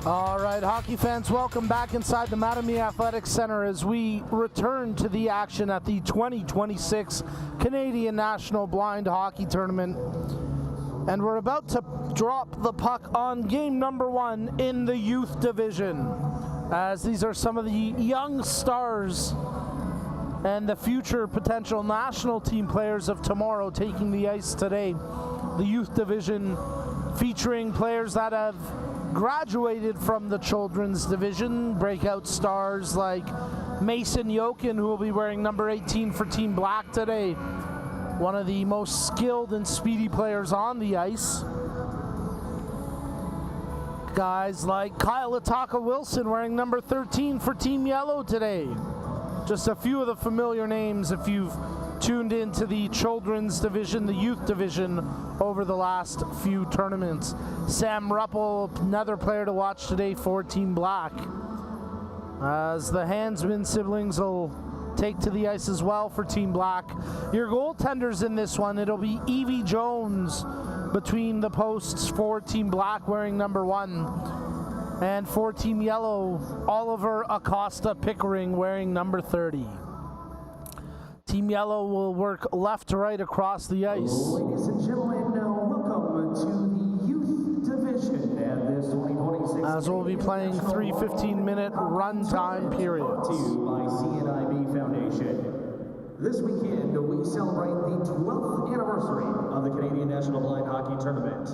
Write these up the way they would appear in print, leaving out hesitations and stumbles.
All right, hockey fans, welcome back inside the Mattamy Athletic Center as we return to the action at the 2026 Canadian National Blind Hockey Tournament. And we're about to drop the puck on game number 1 in the youth division, as these are some of the young stars and the future potential national team players of tomorrow taking the ice today. The youth division featuring players that have graduated from the children's division, breakout stars like Mason Yokin, who will be wearing number 18 for Team Black today, one of the most skilled and speedy players on the ice. Guys like Kyle Ataka Wilson wearing number 13 for Team Yellow today. Just a few of the familiar names if you've tuned into the children's division, the youth division, over the last few tournaments. Sam Ruppel, another player to watch today for Team Black, as the Hansman siblings will take to the ice as well for Team Black. Your goaltenders in this one, it'll be Evie Jones between the posts for Team Black wearing number 1, and for Team Yellow, Oliver Acosta Pickering wearing number 30. Team Yellow will work left to right across the ice. Ladies and gentlemen, welcome to the youth division and this 2026. As we'll be playing 3 15-minute runtime periods. To you by CNIB Foundation. This weekend, we celebrate the 12th anniversary of the Canadian National Blind Hockey Tournament.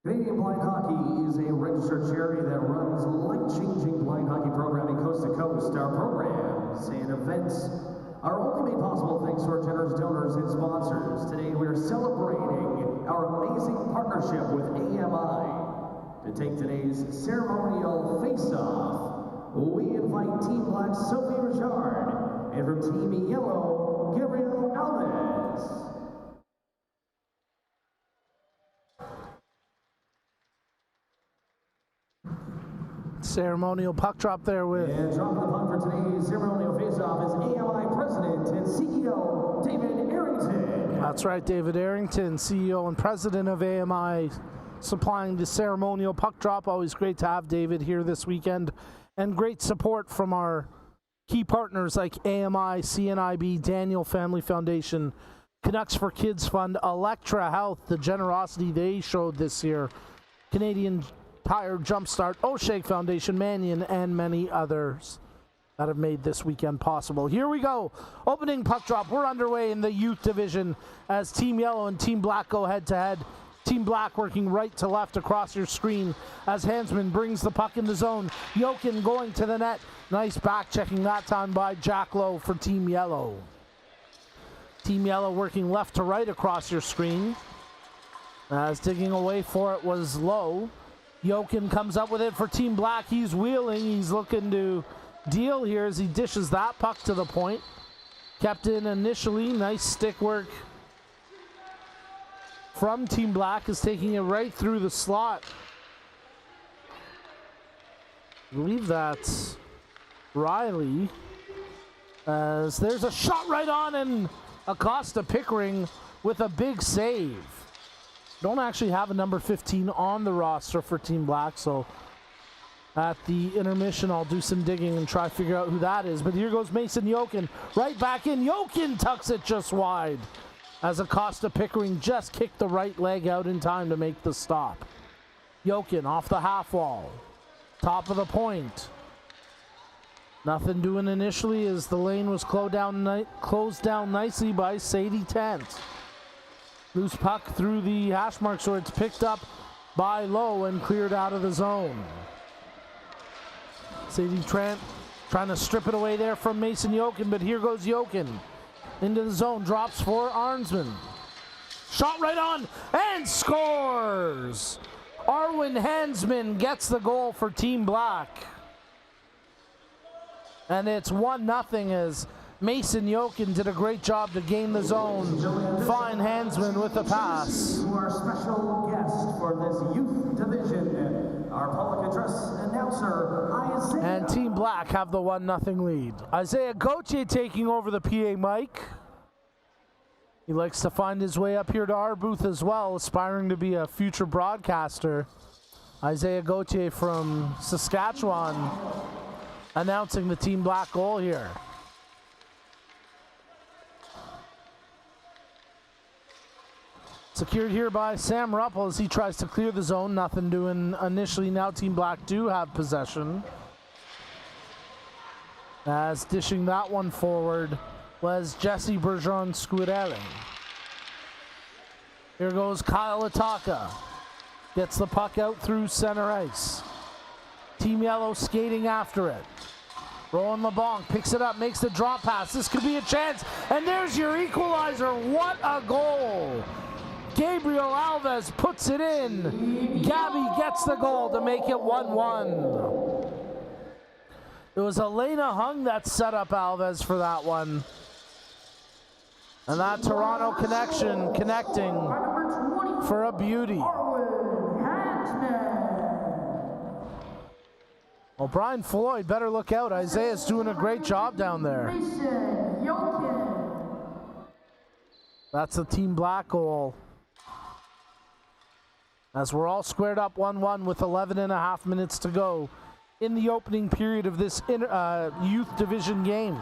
Canadian Blind Hockey is a registered charity that runs life-changing blind hockey programming coast to coast. Our programs and events are only made possible thanks to our generous donors and sponsors. Today we are celebrating our amazing partnership with AMI. To take today's ceremonial face-off, we invite Team Black Sophie Richard and from Team Yellow, Gabriel Alves. Ceremonial puck drop there with. And dropping the puck for today's ceremonial face-off is AMI President and CEO David Arrington. That's right, David Arrington, CEO and President of AMI, supplying the ceremonial puck drop. Always great to have David here this weekend, and great support from our key partners like AMI, CNIB, Daniel Family Foundation, Canucks for Kids Fund, Electra Health, the generosity they showed this year, Canadian Tire Jumpstart, O'Shea Foundation, Mannion, and many others that have made this weekend possible. Here we go. Opening puck drop. We're underway in the youth division as Team Yellow and Team Black go head-to-head. Team Black working right to left across your screen as Hansman brings the puck in the zone. Yokin going to the net. Nice back checking that time by Jack Lowe for Team Yellow. Team Yellow working left to right across your screen, as digging away for it was Lowe. Yokin comes up with it for Team Black. He's wheeling. He's looking to deal here as he dishes that puck to the point. Kept in initially. Nice stick work from Team Black, is taking it right through the slot. I believe that's Riley. As there's a shot right on, and Acosta Pickering with a big save. Don't actually have a number 15 on the roster for Team Black, so at the intermission I'll do some digging and try to figure out who that is. But here goes Mason Yokin, right back in. Yokin tucks it just wide as Acosta Pickering just kicked the right leg out in time to make the stop. Yokin off the half wall, top of the point. Nothing doing initially as the lane was closed down nicely by Sadie Tent. Loose puck through the hash marks where it's picked up by Lowe and cleared out of the zone. Sadie Trent trying to strip it away there from Mason Yokin, but here goes Yokin into the zone, drops for Arnsman. Shot right on and scores! Arwen Hansman gets the goal for Team Black. And it's 1-0 as Mason Yokin did a great job to gain the zone. Fine Hansman with the pass. To our special guest for this youth division, our public address announcer, Isaiah. And Team Black have the 1-0 lead. Isaiah Gauthier taking over the PA mic. He likes to find his way up here to our booth as well, aspiring to be a future broadcaster. Isaiah Gauthier from Saskatchewan announcing the Team Black goal here. Secured here by Sam Ruppel as he tries to clear the zone. Nothing doing initially. Now Team Black do have possession. As dishing that one forward was Jesse Bergeron-Squirrelli. Here goes Kyle Ataka. Gets the puck out through center ice. Team Yellow skating after it. Roland LeBlanc picks it up, makes the drop pass. This could be a chance. And there's your equalizer. What a goal! Gabriel Alves puts it in. Gabby gets the goal to make it 1-1. It was Elena Hung that set up Alves for that one. And that Toronto connection connecting for a beauty. Well, Brian Floyd better look out. Isaiah's doing a great job down there. That's the Team Black goal. As we're all squared up 1-1 with 11 and a half minutes to go in the opening period of this youth division game.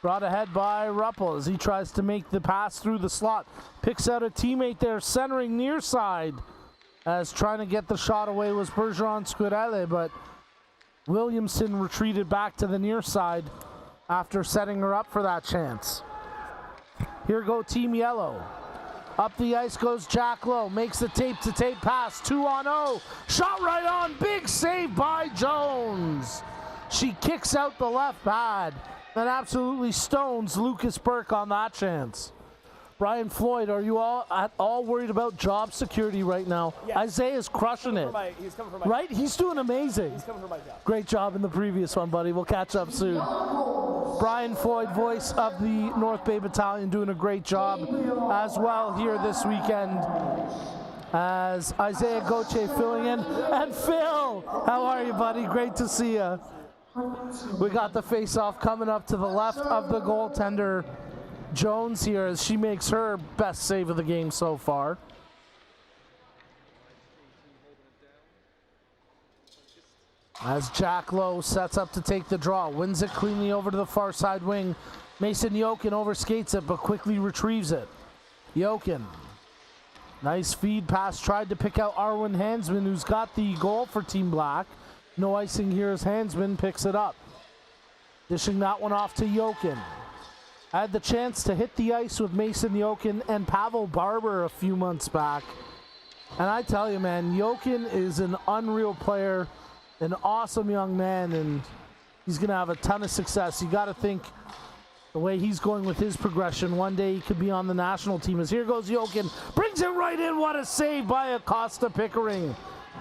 Brought ahead by Ruppel as he tries to make the pass through the slot. Picks out a teammate there, centering near side. As trying to get the shot away was Bergeron-Squirrelli, but Williamson retreated back to the near side after setting her up for that chance. Here go Team Yellow. Up the ice goes Jack Lowe, makes the tape-to-tape pass, 2-on-0, shot right on, big save by Jones. She kicks out the left pad and absolutely stones Lucas Burke on that chance. Brian Floyd, are you all at all worried about job security right now? Yeah. Isaiah's crushing it. He's coming for my right? He's doing amazing. He's coming for my job. Great job in the previous one, buddy. We'll catch up soon. Brian Floyd, voice of the North Bay Battalion, doing a great job as well here this weekend. As Isaiah Gauthier filling in. And Phil, how are you, buddy? Great to see you. We got the face-off coming up to the left of the goaltender, Jones, here as she makes her best save of the game so far. As Jack Lowe sets up to take the draw, wins it cleanly over to the far side wing. Mason Yokin overskates it but quickly retrieves it. Yokin, nice feed pass, tried to pick out Arwen Hansman, who's got the goal for Team Black. No icing here as Hansman picks it up. Dishing that one off to Yokin. Had the chance to hit the ice with Mason Yokin and Pavel Barber a few months back. And I tell you, man, Yokin is an unreal player, an awesome young man, and he's going to have a ton of success. You got to think the way he's going with his progression, one day he could be on the national team. As here goes Yokin, brings it right in. What a save by Acosta Pickering.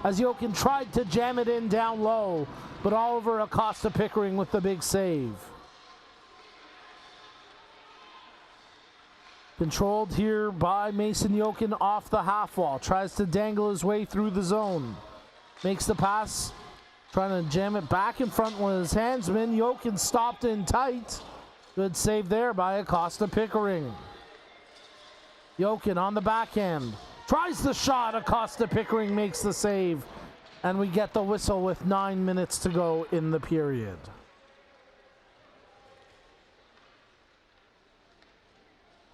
As Yokin tried to jam it in down low, but Oliver Acosta Pickering with the big save. Controlled here by Mason Yokin off the half wall. Tries to dangle his way through the zone. Makes the pass. Trying to jam it back in front with his handsman. Yokin stopped in tight. Good save there by Acosta Pickering. Yokin on the backhand. Tries the shot. Acosta Pickering makes the save. And we get the whistle with 9 minutes to go in the period.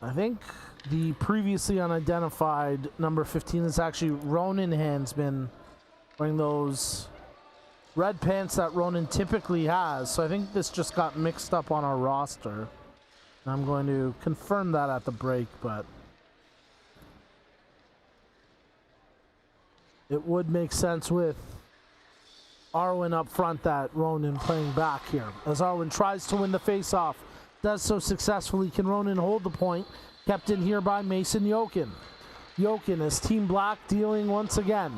I think the previously unidentified number 15 is actually Ronan Hansman, wearing those red pants that Ronan typically has. So I think this just got mixed up on our roster. I'm going to confirm that at the break, but it would make sense with Arwen up front that Ronan playing back here. As Arwen tries to win the faceoff, does so successfully. Can Ronan hold the point? Kept in here by Mason Yokin. Yokin is Team Black dealing once again.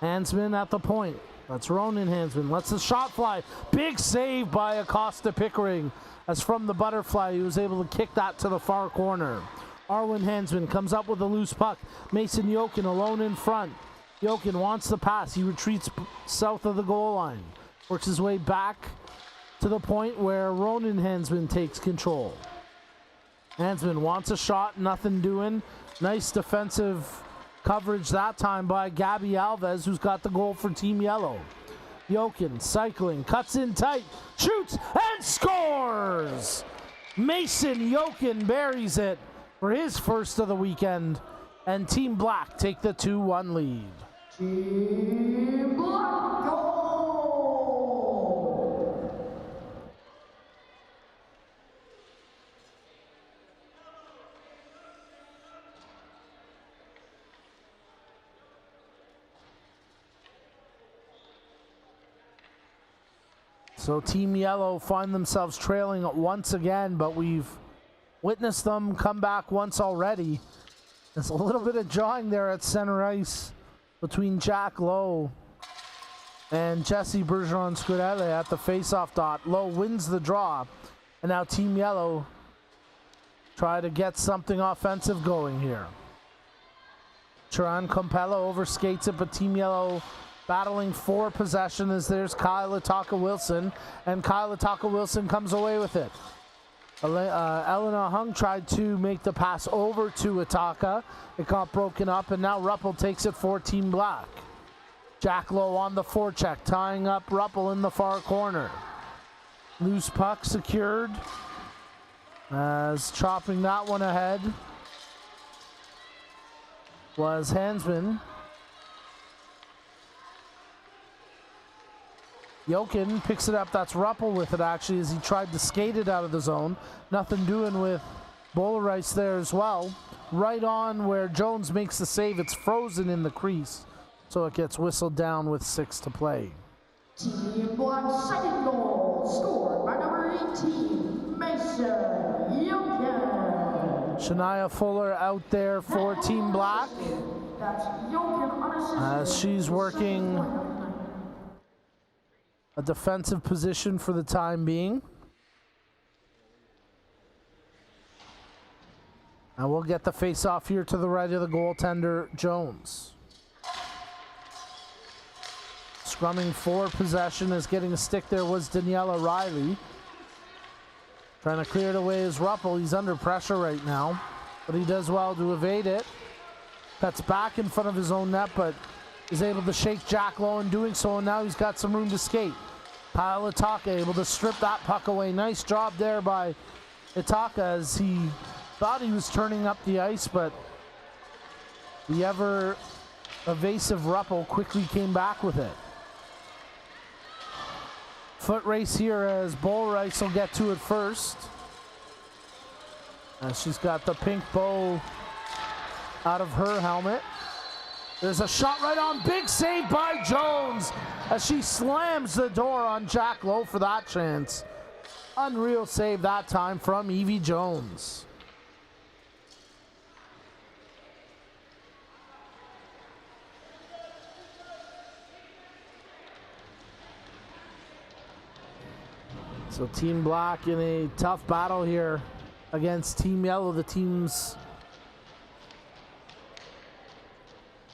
Hansman at the point. That's Ronan Hansman. Lets the shot fly. Big save by Acosta Pickering. As from the butterfly, he was able to kick that to the far corner. Arwen Hansman comes up with a loose puck. Mason Yokin alone in front. Yokin wants the pass. He retreats south of the goal line. Works his way back to the point where Ronan Hansman takes control. Hansman wants a shot, nothing doing. Nice defensive coverage that time by Gabby Alves, who's got the goal for Team Yellow. Jokin cycling, cuts in tight, shoots, and scores! Mason Jokin buries it for his first of the weekend, and Team Black take the 2-1 lead. Team Black goal! So Team Yellow find themselves trailing once again, but we've witnessed them come back once already. There's a little bit of jawing there at center ice between Jack Lowe and Jesse Bergeron-Scudele at the faceoff dot. Lowe wins the draw, and now Team Yellow try to get something offensive going here. Charan Compella overskates it, but Team Yellow battling for possession as there's Kyle Ataka-Wilson, and Kyle Ataka-Wilson comes away with it. Elena Hung tried to make the pass over to Ataka. It got broken up, and now Ruppel takes it for Team Black. Jack Lowe on the forecheck, tying up Ruppel in the far corner. Loose puck secured as chopping that one ahead was Hansman. Jokin picks it up. That's Ruppel with it, actually, as he tried to skate it out of the zone. Nothing doing with Bolerice there as well. Right on where Jones makes the save. It's frozen in the crease, so it gets whistled down with 6 to play. Team Black's second goal, scored by number 18, Mason Jokin. Shania Fuller out there for Team Black as she's working a defensive position for the time being. And we'll get the face-off here to the right of the goaltender, Jones. Scrumming for possession, as getting a stick there was Daniela Riley. Trying to clear it away is Ruppel. He's under pressure right now, but he does well to evade it. Cuts back in front of his own net, but is able to shake Jack Lowe in doing so, and now he's got some room to skate. Kyle Ataka able to strip that puck away. Nice job there by Ataka as he thought he was turning up the ice, but the ever evasive Ruppel quickly came back with it. Foot race here as Bolerice will get to it first. As she's got the pink bow out of her helmet. There's a shot right on. Big save by Jones as she slams the door on Jack Lowe for that chance. Unreal save that time from Evie Jones. So Team Black in a tough battle here against Team Yellow. The teams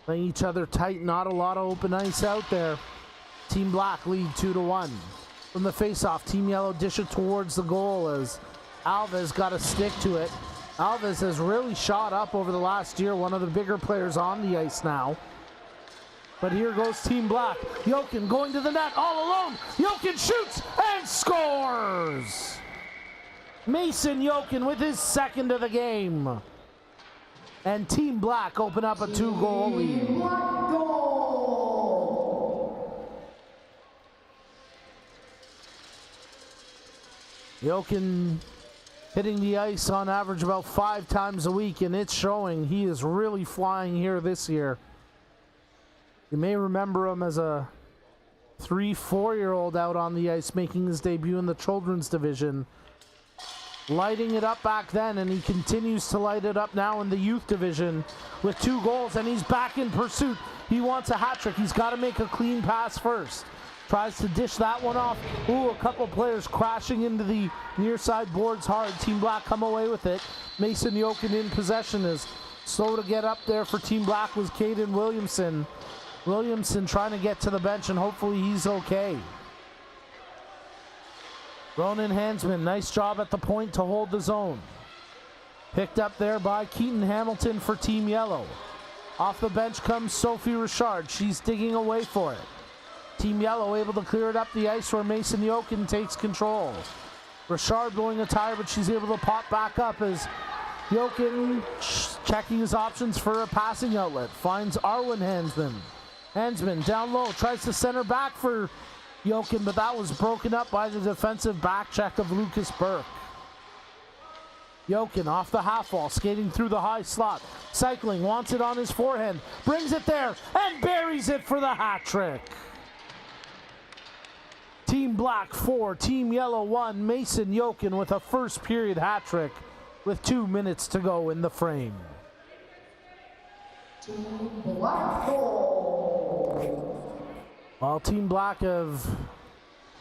playing each other tight, not a lot of open ice out there. Team Black lead 2-1. From the faceoff, Team Yellow dish it towards the goal as Alves got a stick to it. Alves has really shot up over the last year, one of the bigger players on the ice now. But here goes Team Black. Jokin going to the net all alone. Jokin shoots and scores! Mason Jokin with his second of the game. And Team Black open up a 2-goal lead. Black goal! Jokin hitting the ice on average about 5 times a week, and it's showing. He is really flying here this year. You may remember him as a 3-4-year-old out on the ice making his debut in the children's division. Lighting it up back then, and he continues to light it up now in the youth division with 2 goals, and he's back in pursuit. He wants a hat trick. He's got to make a clean pass first. Tries to dish that one off. Ooh, a couple players crashing into the near side boards hard. Team Black come away with it. Mason Jokin in possession. Is slow to get up there for Team Black was Caden Williamson. Williamson trying to get to the bench, and hopefully he's okay. Ronan Hansman, nice job at the point to hold the zone. Picked up there by Keaton Hamilton for Team Yellow. Off the bench comes Sophie Richard. She's digging away for it. Team Yellow able to clear it up the ice where Mason Jokin takes control. Richard blowing a tire, but she's able to pop back up as Jokin checking his options for a passing outlet. Finds Arwen Hansman. Hansman down low, tries to center back for Jokin, but that was broken up by the defensive back check of Lucas Burke. Jokin off the half wall, skating through the high slot. Cycling, wants it on his forehand. Brings it there and buries it for the hat trick. Team Black 4, Team Yellow 1. Mason Jokin with a first period hat trick with 2 minutes to go in the frame. Team Black 4. While Team Black have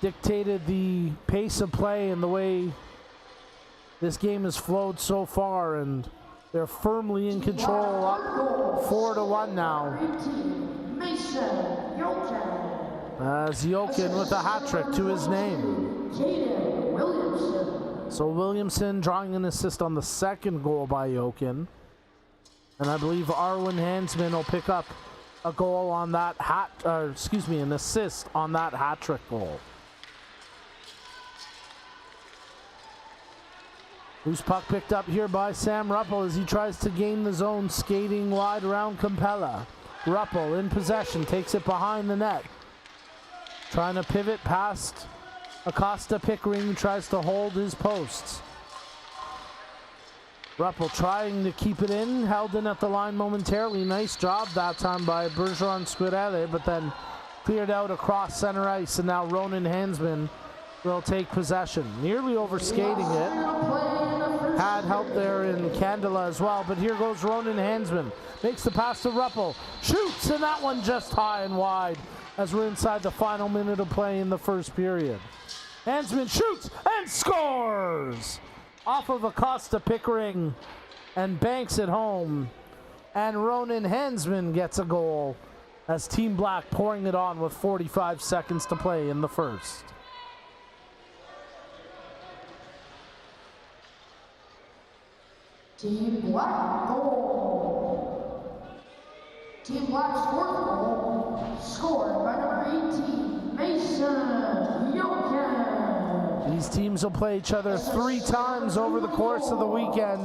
dictated the pace of play and the way this game has flowed so far, and they're firmly in control, up 4-1 now. Mason Jokin. As Jokin with a hat trick to his name. Jaden Williamson. So Williamson drawing an assist on the second goal by Jokin. And I believe Arwen Hansman will pick up a goal on that an assist on that hat trick goal. Loose puck picked up here by Sam Ruppel as he tries to gain the zone, skating wide around Campella. Ruppel in possession, takes it behind the net. Trying to pivot past Acosta Pickering, who tries to hold his posts. Ruppel trying to keep it in, held in at the line momentarily. Nice job that time by Bergeron Squirele, but then cleared out across center ice, and now Ronan Hansman will take possession. Nearly overskating it. Had help there in Candela as well, but here goes Ronan Hansman. Makes the pass to Ruppel. Shoots, and that one just high and wide as we're inside the final minute of play in the first period. Hansman shoots and scores! Off of Acosta Pickering and banks it home. And Ronan Hansman gets a goal as Team Black pouring it on with 45 seconds to play in the first. Team Black goal. Team Black's fourth goal, scored by number 18, Mason Jokin. These teams will play each other 3 times over the course of the weekend,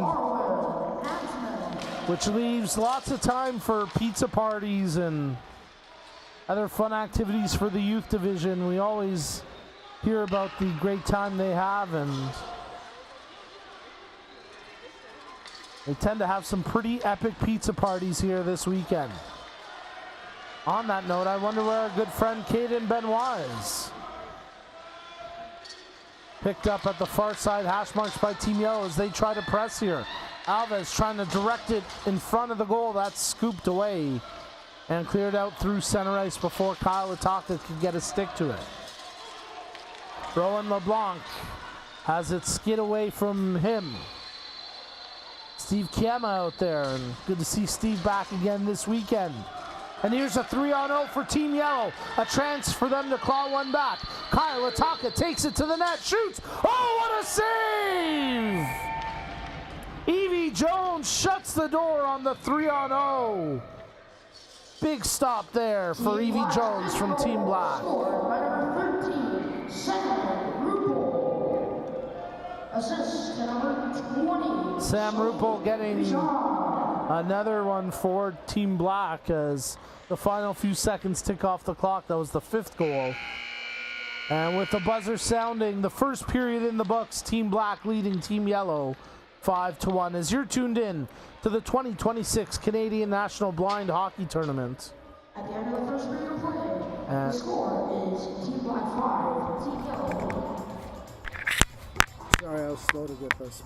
which leaves lots of time for pizza parties and other fun activities for the youth division. We always hear about the great time they have, and they tend to have some pretty epic pizza parties here this weekend. On that note, I wonder where our good friend Caden Benoit is. Picked up at the far side, hash marks by Team Yellow as they try to press here. Alves trying to direct it in front of the goal. That's scooped away and cleared out through center ice before Kyle Ataka could get a stick to it. Rowan LeBlanc has it skid away from him. Steve Kiema out there, and good to see Steve back again this weekend. And here's a 3-on-0 for Team Yellow. A chance for them to claw one back. Kyle Ataka takes it to the net, shoots. Oh, what a save! Evie Jones shuts the door on the 3-on-0. Big stop there for Evie Jones from Team Black. Scored by number 13, Sam Ruppel. Assist to number 20. Sam Ruppel getting another one for Team Black as the final few seconds tick off the clock. That was the 5th goal. And with the buzzer sounding, the first period in the books, Team Black leading Team Yellow 5-1 as you're tuned in to the 2026 Canadian National Blind Hockey Tournament. At the end of the first period of play, the score is Team Black 5, Team Yellow. Sorry, I was slow to get this.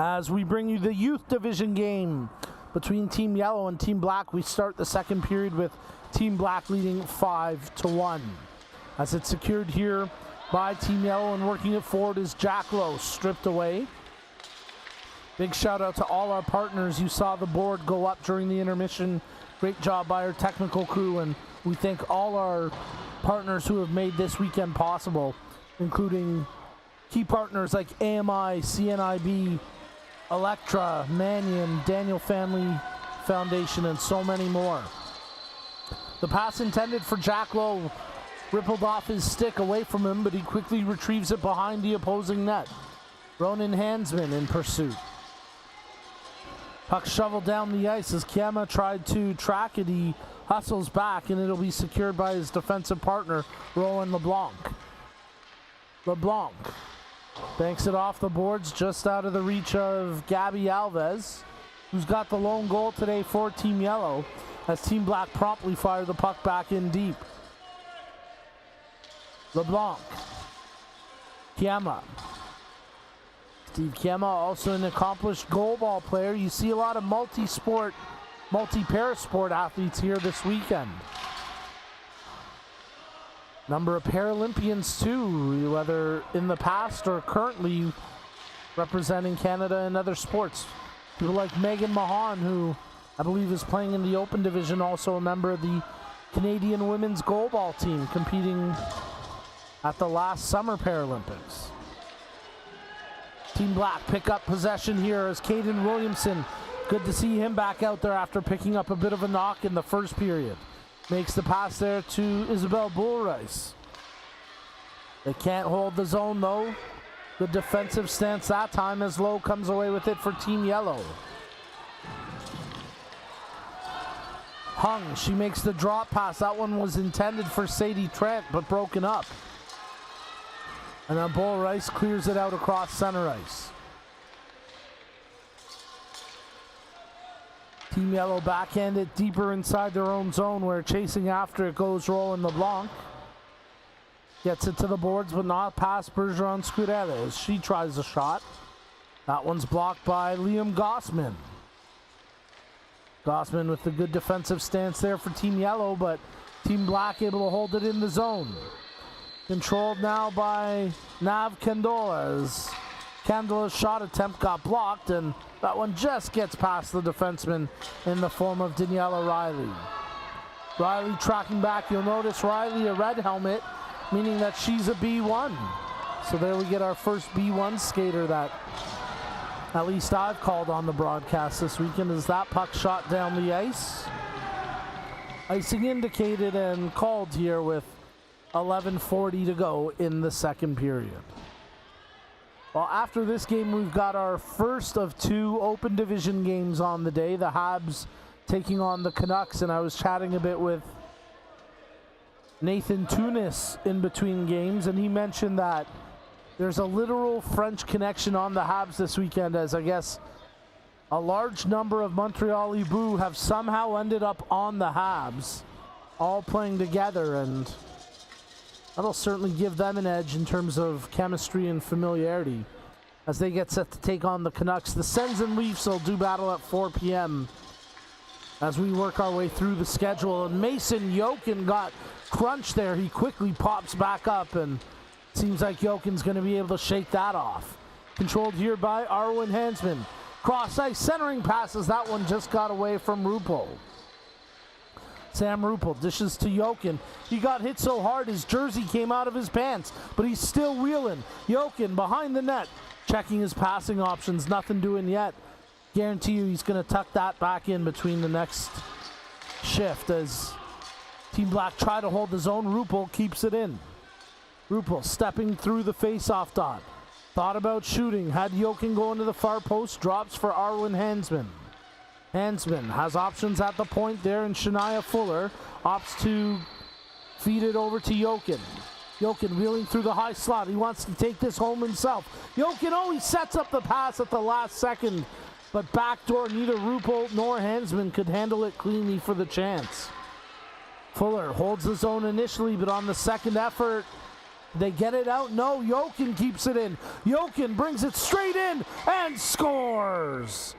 As we bring you the youth division game between Team Yellow and Team Black, we start the second period with Team Black leading 5-1. As it's secured here by Team Yellow, and working it forward is Jack Lowe, stripped away. Big shout out to all our partners. You saw the board go up during the intermission. Great job by our technical crew, and we thank all our partners who have made this weekend possible, including key partners like AMI, CNIB, Electra, Mannion, Daniel Family Foundation, and so many more. The pass intended for Jack Lowe rippled off his stick away from him, but he quickly retrieves it behind the opposing net. Ronan Hansman in pursuit. Puck shoveled down the ice as Kiama tried to track it. He hustles back, and it'll be secured by his defensive partner, Rowan LeBlanc. LeBlanc banks it off the boards just out of the reach of Gabby Alves, who's got the lone goal today for Team Yellow, as Team Black promptly fire the puck back in deep. LeBlanc. Kiama. Steve Kiama, also an accomplished goalball player. You see a lot of multi-sport, multi-parasport athletes here this weekend. Number of Paralympians too, whether in the past or currently representing Canada in other sports. People like Megan Mahan, who I believe is playing in the Open Division, also a member of the Canadian women's goalball team, competing at the last Summer Paralympics. Team Black pick up possession here as Caden Williamson, good to see him back out there after picking up a bit of a knock in the first period. Makes the pass there to Isabel Bullrice. They can't hold the zone though. Good defensive stance that time as Lowe comes away with it for Team Yellow. Hung, she makes the drop pass. That one was intended for Sadie Trent, but broken up. And then Bullrice clears it out across center ice. Team Yellow backhand it deeper inside their own zone, where chasing after it goes Roland LeBlanc. Gets it to the boards, but not past Bergeron Scudella as she tries a shot. That one's blocked by Liam Gossman. Gossman with the good defensive stance there for Team Yellow, but Team Black able to hold it in the zone. Controlled now by Nav Candola as Candola's shot attempt got blocked, and that one just gets past the defenseman in the form of Daniela Riley. Riley tracking back. You'll notice Riley a red helmet, meaning that she's a B1. So there we get our first B1 skater that at least I've called on the broadcast this weekend, as that puck shot down the ice. Icing indicated and called here with 11:40 to go in the second period. Well, after this game, we've got our first of two Open Division games on the day. The Habs taking on the Canucks, and I was chatting a bit with Nathan Tunis in between games, and he mentioned that there's a literal French connection on the Habs this weekend, as I guess a large number of Montreal Ibu have somehow ended up on the Habs, all playing together, and that'll certainly give them an edge in terms of chemistry and familiarity as they get set to take on the Canucks. The Sens and Leafs will do battle at 4 p.m. as we work our way through the schedule. And Mason Jokin got crunched there. He quickly pops back up, and seems like Jokin's going to be able to shake that off. Controlled here by Arwen Hansman. Cross ice centering passes. That one just got away from Ruppel. Sam Ruppel dishes to Jokin. He got hit so hard his jersey came out of his pants, but he's still wheeling. Jokin behind the net, checking his passing options. Nothing doing yet. Guarantee you he's going to tuck that back in between the next shift as Team Black try to hold the zone. Ruppel keeps it in. Ruppel stepping through the face-off dot. Thought about shooting. Had Jokin go into the far post. Drops for Arwen Hansman. Hansman has options at the point there, and Shania Fuller opts to feed it over to Jokin. Jokin wheeling through the high slot. He wants to take this home himself. Jokin always sets up the pass at the last second, but backdoor, neither Ruppel nor Hansman could handle it cleanly for the chance. Fuller holds the zone initially, but on the second effort, They get it out. No, Jokin keeps it in. Jokin brings it straight in and scores.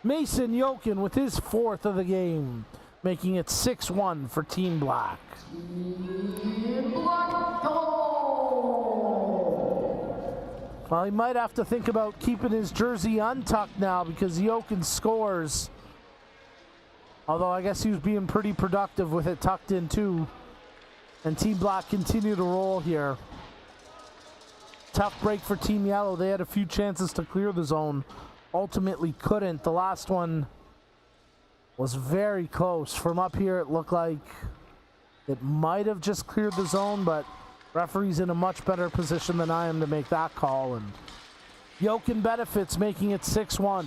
Mason Jokin with his 4th of the game, making it 6-1 for Team Black. Well, he might have to think about keeping his jersey untucked now because Jokin scores. Although I guess he was being pretty productive with it tucked in too. And Team Black continue to roll here. Tough break for Team Yellow. They had a few chances to clear the zone. Ultimately couldn't. The last one was very close. From up here it looked like it might have just cleared the zone, but referee's in a much better position than I am to make that call. And Jokin benefits, making it 6-1.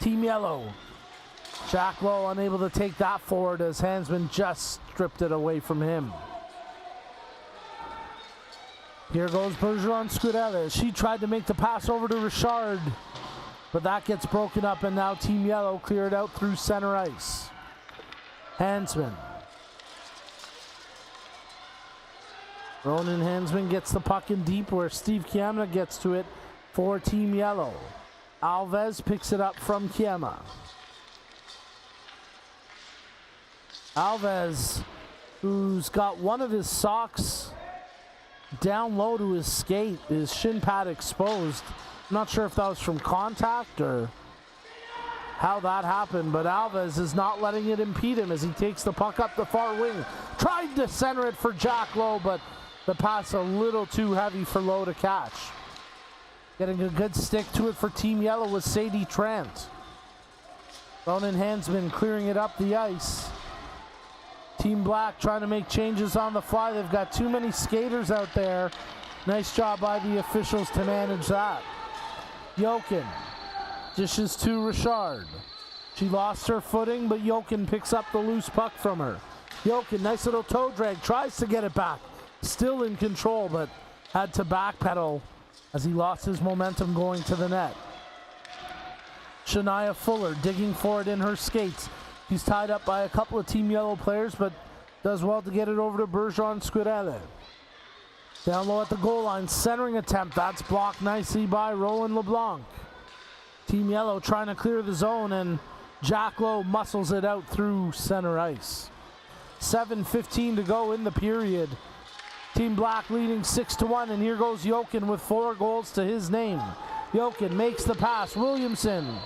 Team Yellow. Jack Lowe unable to take that forward as Hansman just stripped it away from him. Here goes Bergeron Scudella. She tried to make the pass over to Richard, but that gets broken up, and now Team Yellow cleared out through center ice. Hansman. Ronan Hansman gets the puck in deep where Steve Kiemna gets to it for Team Yellow. Alves picks it up from Kiemna. Alves, who's got one of his socks down low to his skate, his shin pad exposed. I'm not sure if that was from contact or how that happened, but Alves is not letting it impede him as he takes the puck up the far wing. Tried to center it for Jack Lowe, but the pass a little too heavy for Lowe to catch. Getting a good stick to it for Team Yellow with Sadie Trant. Ronan Hansman clearing it up the ice. Team Black trying to make changes on the fly. They've got too many skaters out there. Nice job by the officials to manage that. Jokin dishes to Richard. She lost her footing, but Jokin picks up the loose puck from her. Jokin, nice little toe drag, tries to get it back. Still in control, but had to backpedal as he lost his momentum going to the net. Shania Fuller digging for it in her skates. He's tied up by a couple of Team Yellow players, but does well to get it over to Bergeron Scudella. Down low at the goal line, centering attempt. That's blocked nicely by Roland LeBlanc. Team Yellow trying to clear the zone, and Jack Lowe muscles it out through center ice. 7:15 to go in the period. Team Black leading 6-1, and here goes Jokin with 4 goals to his name. Jokin makes the pass. Williamson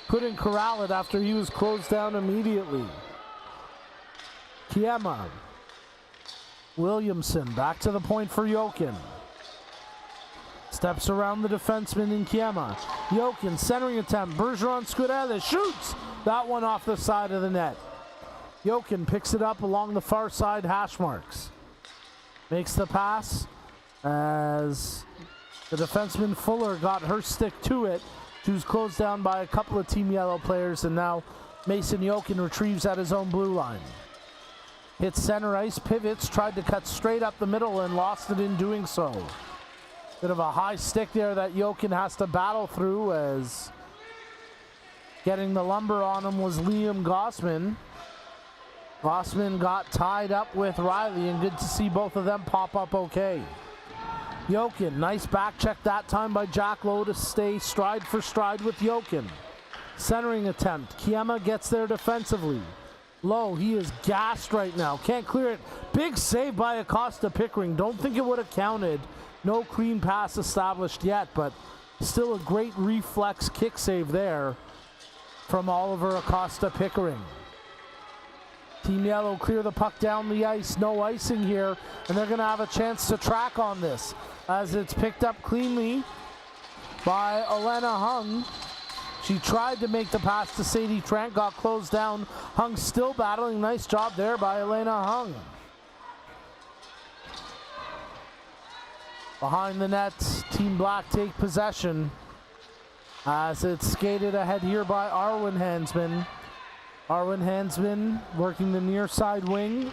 couldn't corral it after he was closed down immediately. Kiemma. Williamson back to the point for Jokin. Steps around the defenseman in Kiemma. Jokin centering attempt. Bergeron Scudella shoots. That one off the side of the net. Jokin picks it up along the far side hash marks. Makes the pass as the defenseman Fuller got her stick to it. She was closed down by a couple of Team Yellow players, and now Mason Jokin retrieves at his own blue line. Hits center ice, pivots, tried to cut straight up the middle and lost it in doing so. Bit of a high stick there that Jokin has to battle through, as getting the lumber on him was Liam Gossman. Gossman got tied up with Riley, and good to see both of them pop up okay. Jokin, nice back check that time by Jack Lowe to stay stride for stride with Jokin. Centering attempt. Kiemma gets there defensively. Lowe, he is gassed right now. Can't clear it. Big save by Acosta Pickering. Don't think it would have counted. No clean pass established yet, but still a great reflex kick save there from Oliver Acosta Pickering. Team Yellow clear the puck down the ice. No icing here, and they're going to have a chance to track on this as it's picked up cleanly by Elena Hung. She tried to make the pass to Sadie Trent, got closed down. Hung still battling. Nice job there by Elena Hung. Behind the net, Team Black take possession as it's skated ahead here by Arwen Hansman. Arwen Hansman working the near side wing.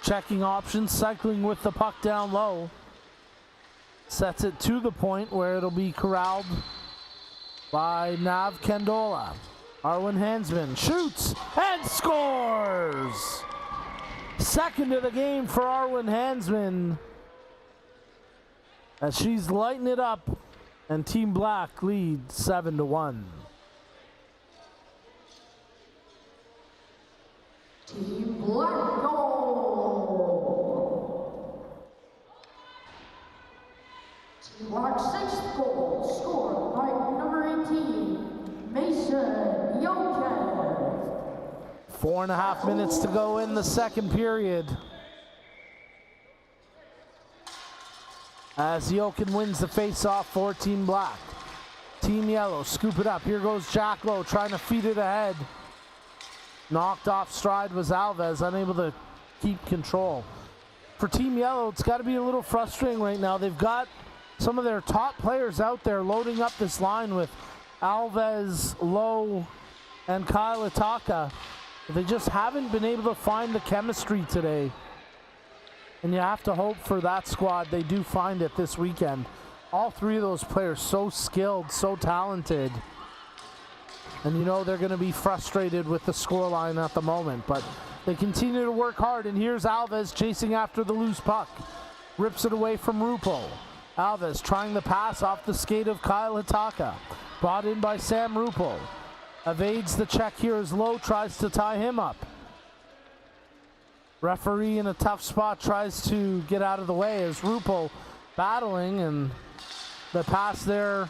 Checking options, cycling with the puck down low. Sets it to the point where it'll be corralled by Nav Kendola. Arwen Hansman shoots and scores! Second of the game for Arwen Hansman, as she's lighting it up, and Team Black leads 7-1. Team Black goal. Team Black sixth goal scored by number 18, Mason Yoken. 4.5 minutes to go in the second period, as Yoken wins the face-off for Team Black. Team Yellow scoop it up. Here goes Jack Lowe trying to feed it ahead. Knocked off stride was Alves, unable to keep control. For Team Yellow, it's got to be a little frustrating right now. They've got some of their top players out there loading up this line with Alves, Lowe, and Kyle Ataka. They just haven't been able to find the chemistry today. And you have to hope for that squad they do find it this weekend. All three of those players so skilled, so talented. And you know they're going to be frustrated with the scoreline at the moment. But they continue to work hard. And here's Alves chasing after the loose puck. Rips it away from Rupo. Alves trying the pass off the skate of Kyle Ataka. Brought in by Sam Rupo. Evades the check here as Lowe tries to tie him up. Referee in a tough spot tries to get out of the way as Rupo battling, and the pass there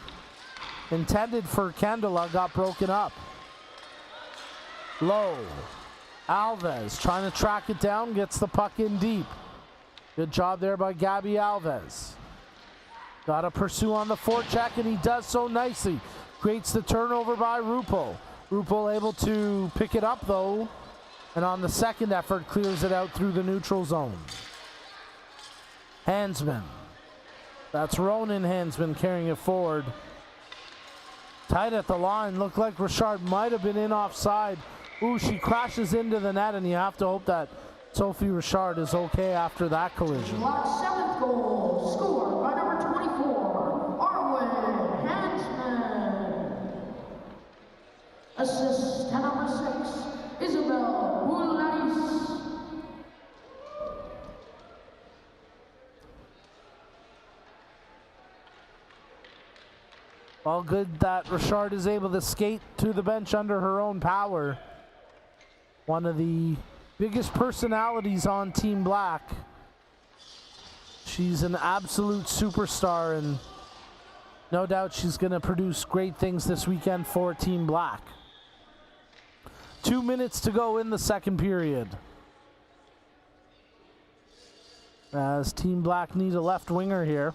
intended for Candela got broken up. Lowe. Alves trying to track it down, gets the puck in deep. Good job there by Gabby Alves. Got to pursue on the forecheck, and he does so nicely. Creates the turnover by Rupo. Rupo able to pick it up though, and on the second effort clears it out through the neutral zone. Hansman. That's Ronan Hansman carrying it forward. Tight at the line. Looked like Richard might have been in offside. Ooh, she crashes into the net, and you have to hope that Sophie Richard is okay after that collision. Black seventh goal scored by number 24, Arwen Hansman. Assist to number 6, Isabel Boularis. All good that Richard is able to skate to the bench under her own power. One of the biggest personalities on Team Black. She's an absolute superstar, and no doubt she's going to produce great things this weekend for Team Black. 2 minutes to go in the second period, as Team Black needs a left winger here.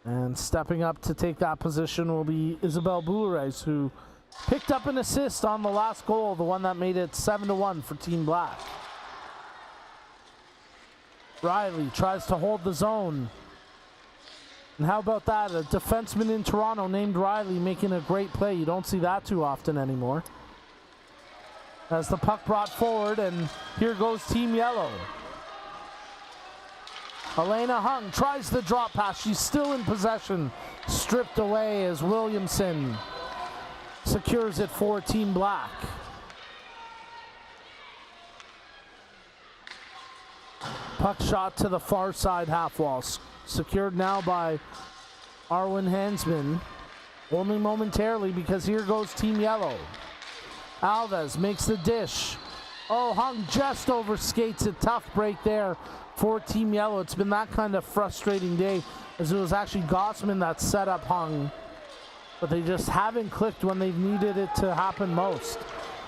And stepping up to take that position will be Isabel Boulares, who picked up an assist on the last goal, the one that made it 7-1 for Team Black. Riley tries to hold the zone. And how about that? A defenseman in Toronto named Riley making a great play. You don't see that too often anymore. As the puck brought forward, and here goes Team Yellow. Elena Hung tries the drop pass. She's still in possession. Stripped away as Williamson secures it for Team Black. Puck shot to the far side half wall. Secured now by Arwen Hansman. Only momentarily, because here goes Team Yellow. Alves makes the dish. Oh, Hung just overskates it. Tough break there for Team Yellow. It's been that kind of frustrating day, as it was actually Gossman that set up Hung, but they just haven't clicked when they've needed it to happen most.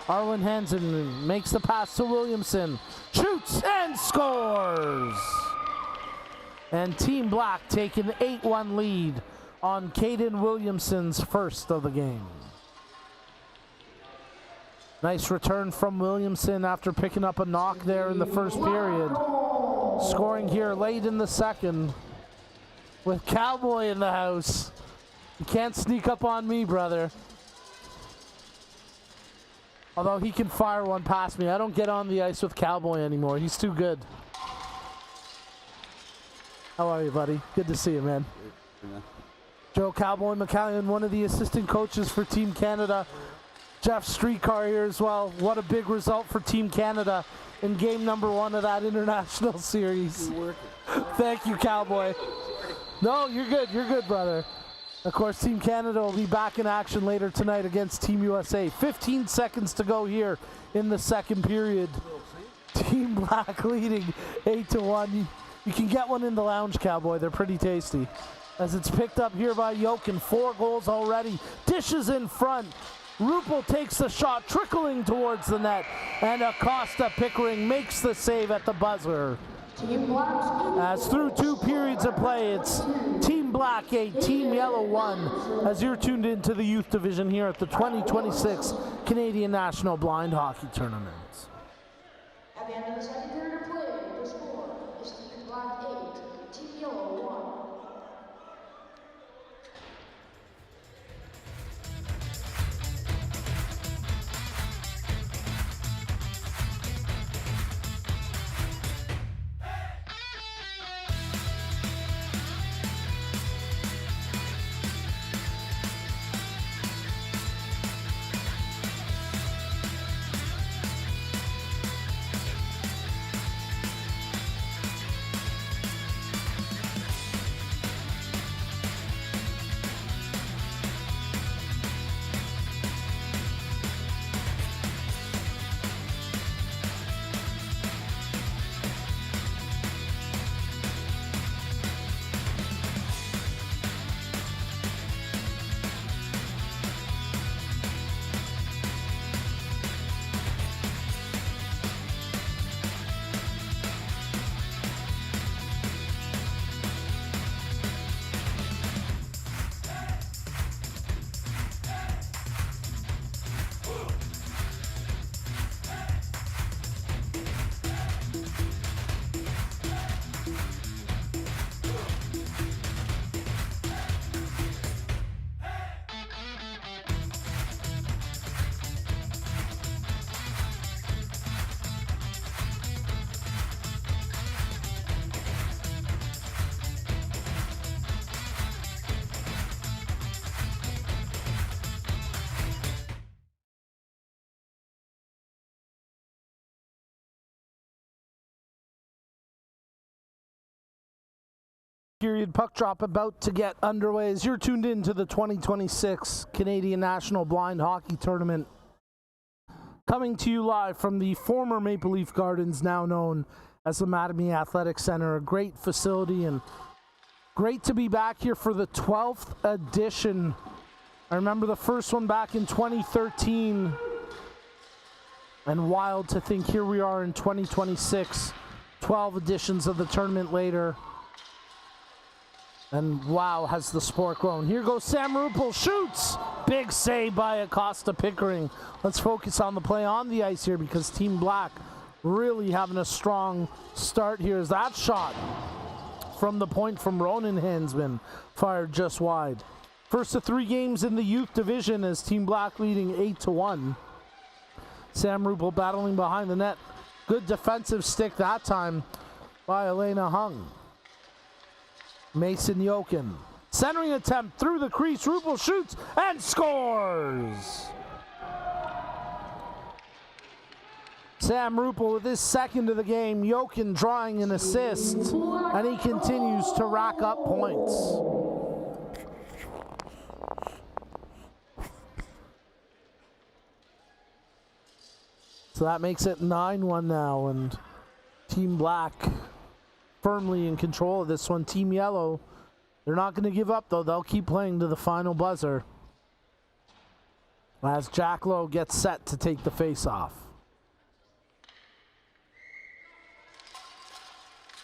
Arwen Hansman makes the pass to Williamson, shoots and scores! And Team Black taking the 8-1 lead on Caden Williamson's first of the game. Nice return from Williamson after picking up a knock there in the first period. Scoring here late in the second with Cowboy in the house. You can't sneak up on me, brother. Although he can fire one past me. I don't get on the ice with Cowboy anymore. He's too good. How are you, buddy? Good to see you, man. Yeah. Joe Cowboy McCallion, one of the assistant coaches for Team Canada. Jeff Streetcar here as well. What a big result for Team Canada in game number 1 of that international series. Thank you, Cowboy. No, you're good, brother. Of course, Team Canada will be back in action later tonight against Team USA. 15 seconds to go here in the second period. Team Black leading 8-1. You can get one in the lounge, Cowboy. They're pretty tasty. As it's picked up here by Jokin. 4 goals already. Dishes in front. Rupel takes the shot, trickling towards the net. And Acosta Pickering makes the save at the buzzer. As through 2 periods of play, it's Team Black 8, Team Yellow 1, as you're tuned into the youth division here at the 2026 Canadian National Blind Hockey Tournament. At the end of the second period of play, the score is Team Black 8, Team Yellow 1. Period puck drop about to get underway as you're tuned in to the 2026 Canadian National Blind Hockey Tournament. Coming to you live from the former Maple Leaf Gardens, now known as the Mattamy Athletic Center. A great facility and great to be back here for the 12th edition. I remember the first one back in 2013. And wild to think here we are in 2026, 12 editions of the tournament later. And wow, has the sport grown. Here goes Sam Rupel, shoots! Big save by Acosta Pickering. Let's focus on the play on the ice here because Team Black really having a strong start here. As that shot from the point from Ronan Hansman fired just wide. First of 3 games in the youth division as Team Black leading 8-1. Sam Rupel battling behind the net. Good defensive stick that time by Elena Hung. Mason Jokin. Centering attempt through the crease. Rupel shoots and scores! Sam Rupel with his second of the game. Jokin drawing an assist. And he continues to rack up points. So that makes it 9-1 now. And Team Black firmly in control of this one. Team Yellow, they're not going to give up though. They'll keep playing to the final buzzer as Jack Lowe gets set to take the face-off.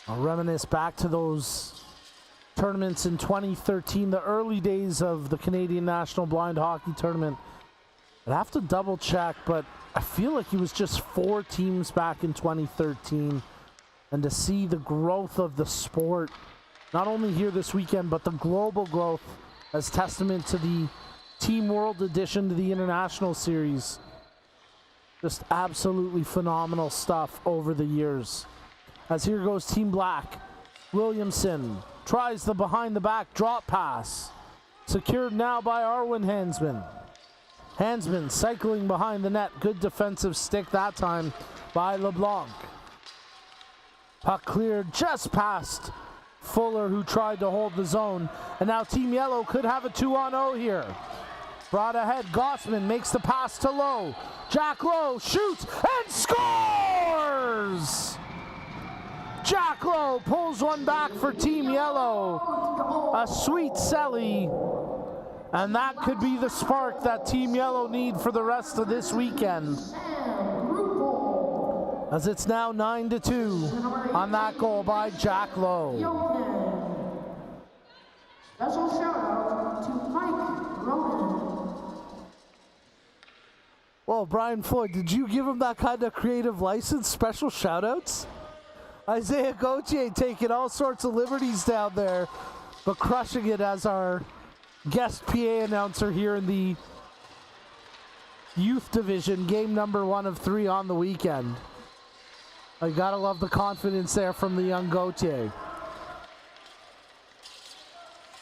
I'll reminisce back to those tournaments in 2013, the early days of the Canadian National Blind Hockey Tournament. I'd have to double check, but I feel like it was just 4 teams back in 2013. And to see the growth of the sport, not only here this weekend, but the global growth as testament to the Team World edition to the International Series. Just absolutely phenomenal stuff over the years. As here goes Team Black. Williamson tries the behind the back drop pass. Secured now by Arwen Hansman. Hansman cycling behind the net. Good defensive stick that time by LeBlanc. Puck cleared just past Fuller, who tried to hold the zone. And now Team Yellow could have a 2-on-0 here. Brought ahead, Gossman makes the pass to Lowe. Jack Lowe shoots and scores! Jack Lowe pulls one back for Team Yellow. A sweet celly. And that could be the spark that Team Yellow need for the rest of this weekend. As it's now 9-2 on that goal by Jack Lowe. Special shout out to Mike Ronan. Well, Brian Floyd, did you give him that kind of creative license? Special shout outs? Isaiah Gauthier taking all sorts of liberties down there, but crushing it as our guest PA announcer here in the youth division, game number 1 of 3 on the weekend. I gotta love the confidence there from the young Gauthier.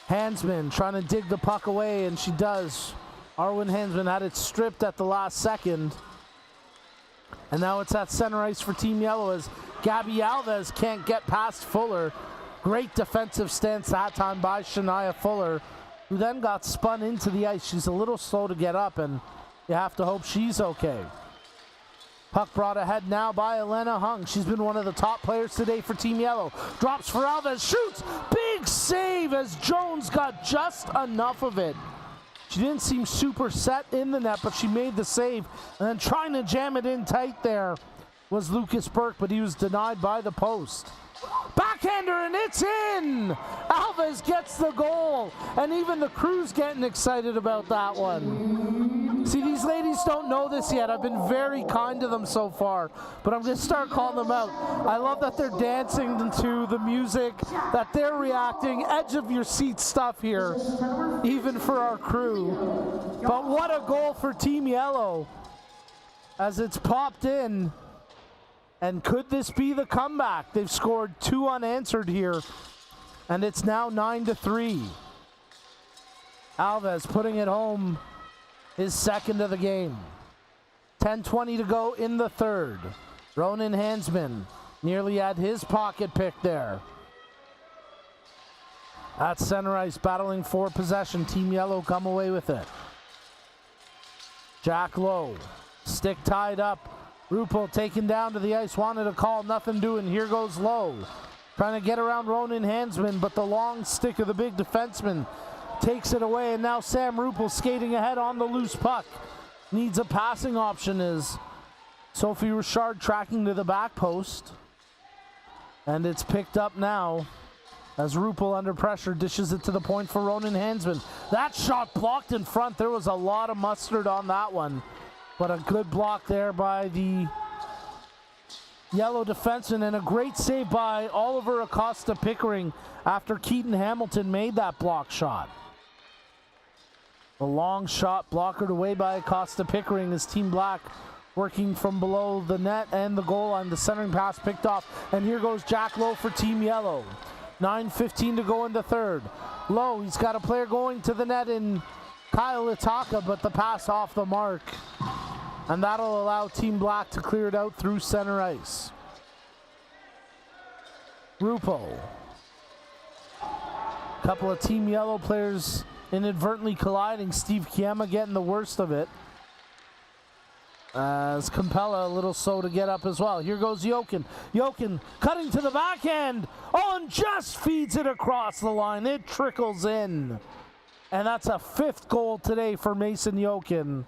Hansman trying to dig the puck away, and she does. Arwen Hansman had it stripped at the last second. And now it's at center ice for Team Yellow as Gabby Alves can't get past Fuller. Great defensive stance that time by Shania Fuller, who then got spun into the ice. She's a little slow to get up, and you have to hope she's okay. Puck brought ahead now by Elena Hung. She's been one of the top players today for Team Yellow. Drops for Alves, shoots! Big save as Jones got just enough of it. She didn't seem super set in the net, but she made the save. And then trying to jam it in tight there was Lucas Burke, but he was denied by the post. Backhander, and it's in! Alves gets the goal, and even the crew's getting excited about that one. See, these ladies don't know this yet. I've been very kind to them so far, but I'm going to start calling them out. I love that they're dancing to the music, that they're reacting, edge of your seat stuff here, even for our crew. But what a goal for Team Yellow as it's popped in. And could this be the comeback? They've scored 2 unanswered here, and it's now 9-3. Alves putting it home, his second of the game. 10:20 to go in the third. Ronan Hansman nearly had his pocket pick there. At center ice, battling for possession. Team Yellow come away with it. Jack Lowe, stick tied up. Ruppel taken down to the ice, wanted a call, nothing doing. Here goes Lowe, trying to get around Ronan Hansman, but the long stick of the big defenseman takes it away, and now Sam Ruppel skating ahead on the loose puck. Needs a passing option as Sophie Richard tracking to the back post. And it's picked up now as Ruppel under pressure dishes it to the point for Ronan Hansman. That shot blocked in front. There was a lot of mustard on that one. But a good block there by the Yellow defenseman, and a great save by Oliver Acosta Pickering after Keaton Hamilton made that block shot. A long shot blockered away by Acosta Pickering as Team Black working from below the net and the goal line. The centering pass picked off, and here goes Jack Lowe for Team Yellow. 9:15 to go in the third. Lowe, he's got a player going to the net in Kyle Itaka, but the pass off the mark. And that'll allow Team Black to clear it out through center ice. Ruppel. Couple of Team Yellow players inadvertently colliding. Steve Kiema getting the worst of it. As Campella a little slow to get up as well. Here goes Jokin. Jokin cutting to the backhand. Oh, and just feeds it across the line. It trickles in. And that's a 5th goal today for Mason Jokin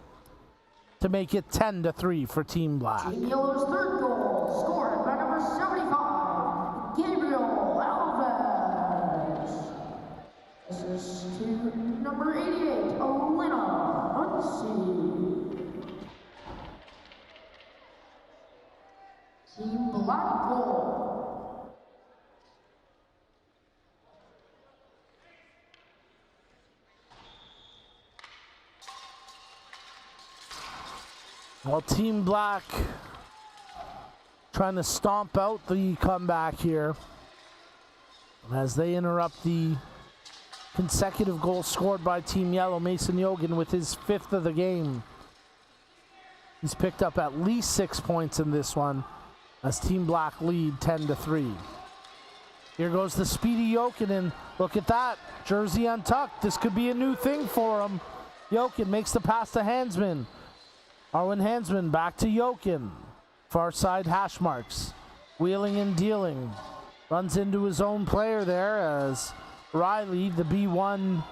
to make it 10-3 for Team Black. Team Yellow's 3rd goal, scored by number 75, Gabriel Alves. Assist to number 88, Elena Huntsey. Team Black goal. Well, Team Black trying to stomp out the comeback here as they interrupt the consecutive goals scored by Team Yellow. Mason Jokin with his 5th of the game. He's picked up at least 6 points in this one as Team Black lead 10-3. Here goes the speedy Jokinen. Look at that. Jersey untucked. This could be a new thing for him. Jokin makes the pass to Hansman. Arwen Hansman back to Jokin. Far side hash marks. Wheeling and dealing. Runs into his own player there as Riley, the B1,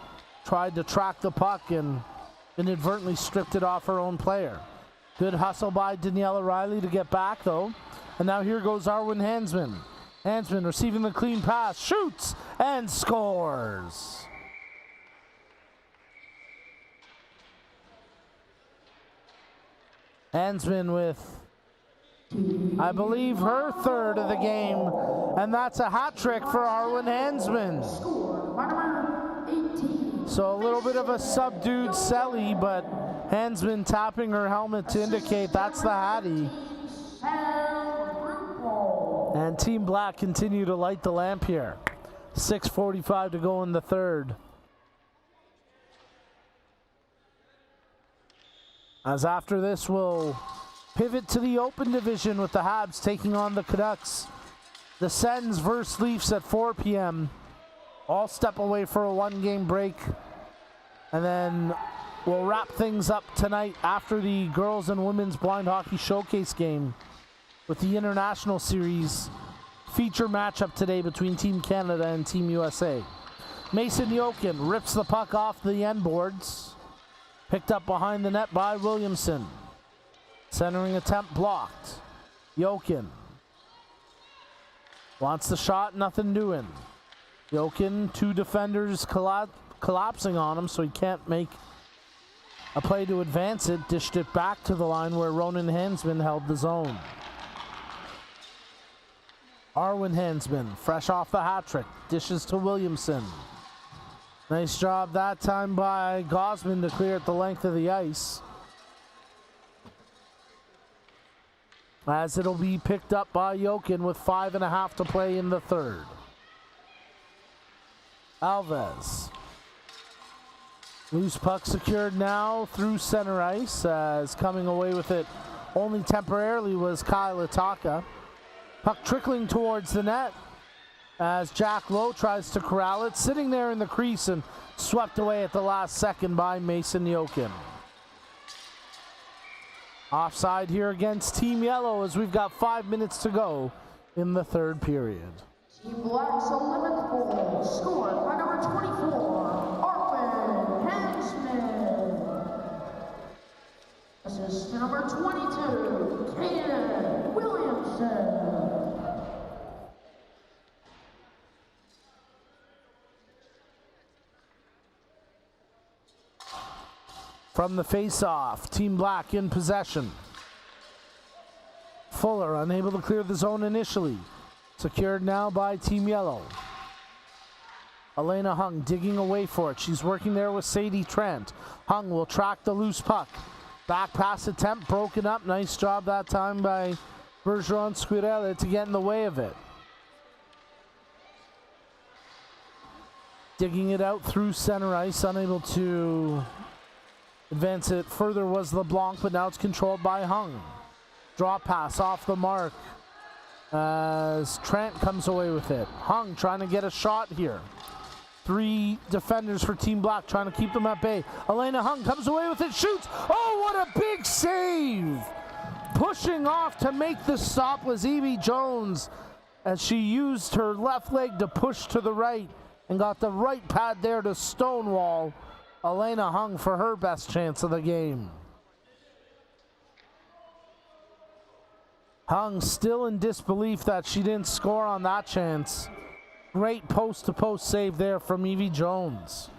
tried to track the puck and inadvertently stripped it off her own player. Good hustle by Daniela Riley to get back though. And now here goes Arwen Hansman. Hansman receiving the clean pass, shoots and scores. Hansman with, I believe, her third of the game, and that's a hat trick for Arwen Hansman. So a little bit of a subdued Selly, but Hansman tapping her helmet to indicate that's the Hattie. And Team Black continue to light the lamp here. 6:45 to go in the third. As after this, we'll pivot to the open division with the Habs taking on the Canucks. The Sens versus Leafs at 4 p.m. All step away for a 1-game break. And then we'll wrap things up tonight after the girls and women's blind hockey showcase game with the International Series feature matchup today between Team Canada and Team USA. Mason Jokin rips the puck off the end boards. Picked up behind the net by Williamson. Centering attempt blocked. Jokin wants the shot, nothing doing. Jokin, 2 defenders collapsing on him, so he can't make a play to advance it. Dished it back to the line where Ronan Hansman held the zone. Arwen Hansman, fresh off the hat trick, dishes to Williamson. Nice job that time by Gosman to clear it the length of the ice. As it'll be picked up by Jokin with 5.5 to play in the third. Alves. Loose puck secured now through center ice, as coming away with it only temporarily was Kyle Ataka. Puck trickling towards the net as Jack Lowe tries to corral it, sitting there in the crease and swept away at the last second by Mason Jokin. Offside here against Team Yellow as we've got 5 minutes to go in the third period. Team Black's 11th goal, scored by number 24, Arwen Hansman. Assist to number 22, Kaden Williamson. From the face-off, Team Black in possession. Fuller unable to clear the zone initially. Secured now by Team Yellow. Elena Hung digging away for it. She's working there with Sadie Trent. Hung will track the loose puck. Back pass attempt broken up. Nice job that time by Bergeron Squirella to get in the way of it. Digging it out through center ice, unable to advance it further was LeBlanc, but now it's controlled by Hung. Draw pass off the mark as Trent comes away with it. Hung trying to get a shot here. 3 defenders for Team Black trying to keep them at bay. Elena Hung comes away with it, shoots. Oh, what a big save! Pushing off to make the stop was Evie Jones as she used her left leg to push to the right and got the right pad there to stonewall Elena Hung for her best chance of the game. Hung still in disbelief that she didn't score on that chance. Great post-to-post save there from Evie Jones.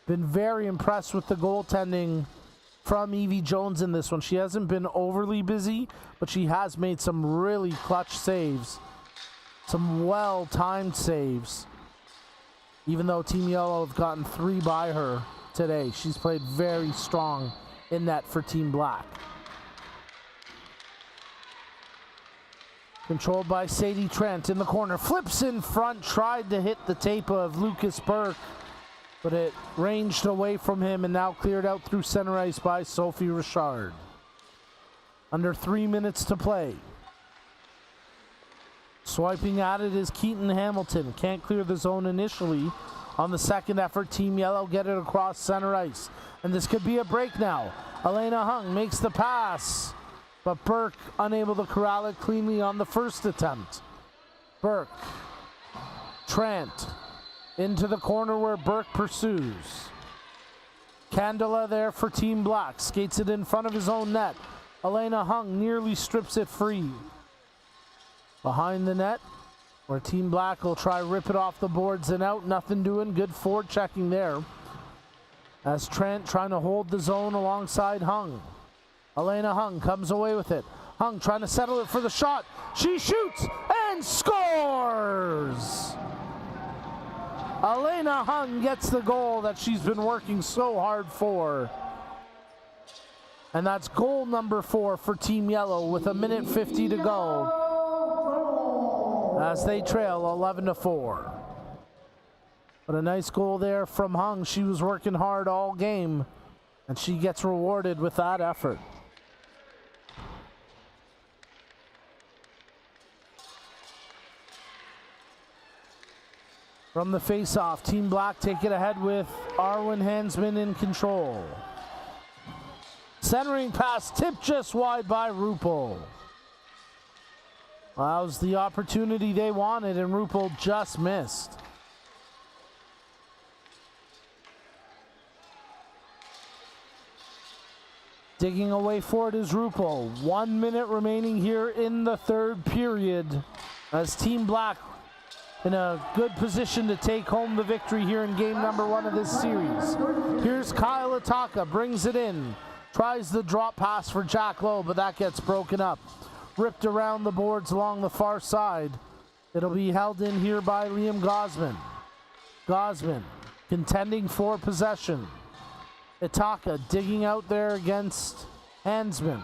Been very impressed with the goaltending from Evie Jones in this one. She hasn't been overly busy, but she has made some really clutch saves. Some well-timed saves. Even though Team Yellow have gotten 3 by her today, she's played very strong in net for Team Black. Controlled by Sadie Trent in the corner. Flips in front, tried to hit the tape of Lucas Burke, but it ranged away from him and now cleared out through center ice by Sophie Richard. Under 3 minutes to play. Swiping at it is Keaton Hamilton. Can't clear the zone initially. On the second effort, Team Yellow get it across center ice. And this could be a break now. Elena Hung makes the pass, but Burke unable to corral it cleanly on the first attempt. Burke. Trent. Into the corner where Burke pursues. Candela there for Team Black. Skates it in front of his own net. Elena Hung nearly strips it free. Behind the net, where Team Black will try rip it off the boards and out. Nothing doing. Good forward checking there. As Trent trying to hold the zone alongside Hung. Elena Hung comes away with it. Hung trying to settle it for the shot. She shoots and scores! Elena Hung gets the goal that she's been working so hard for. And that's goal number 4 for Team Yellow with 1:50 to go as they trail 11-4. But a nice goal there from Hung. She was working hard all game, and she gets rewarded with that effort. From the face-off, Team Black take it ahead with Arwen Hansman in control. Centering pass tipped just wide by Rupel. Allows the opportunity they wanted, and Rupel just missed. Digging away for it is Rupel. 1 minute remaining here in the third period as Team Black in a good position to take home the victory here in game number 1 of this series. Here's Kyle Ataka, brings it in. Tries the drop pass for Jack Lowe, but that gets broken up. Ripped around the boards along the far side. It'll be held in here by Liam Gosman. Gosman contending for possession. Ataka digging out there against Hansman.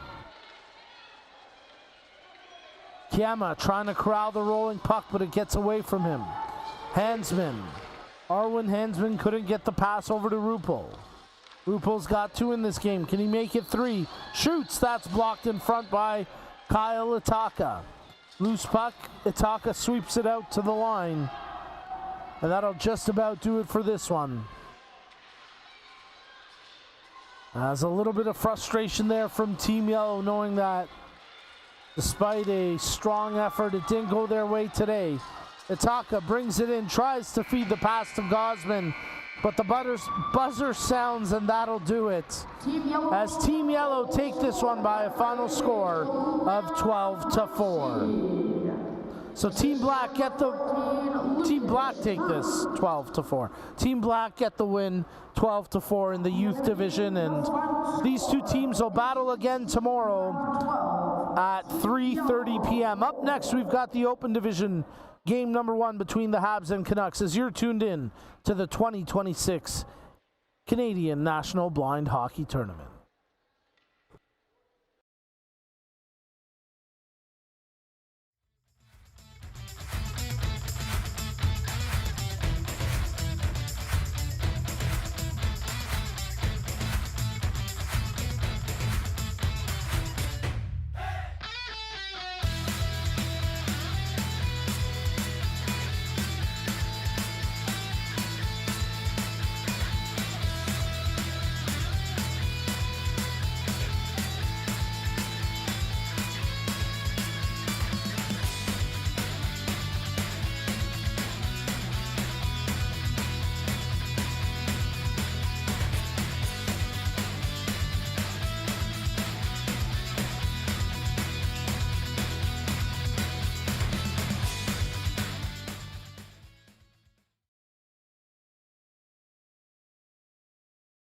Kiama trying to corral the rolling puck, but it gets away from him. Hansman. Arwen Hansman couldn't get the pass over to Rupel. Rupel's got 2 in this game. Can he make it 3? Shoots. That's blocked in front by Kyle Ataka. Loose puck. Ataka sweeps it out to the line. And that'll just about do it for this one. There's a little bit of frustration there from Team Yellow, knowing that despite a strong effort, it didn't go their way today. Ataka brings it in, tries to feed the pass to Gosman, but the buzzer sounds, and that'll do it. As Team Yellow take this one by a final score of 12-4. So Team Black take this 12-4. Team Black get the win 12-4 in the youth division, and these two teams will battle again tomorrow at 3:30 p.m. Up next, we've got the Open Division game number 1 between the Habs and Canucks as you're tuned in to the 2026 Canadian National Blind Hockey Tournament.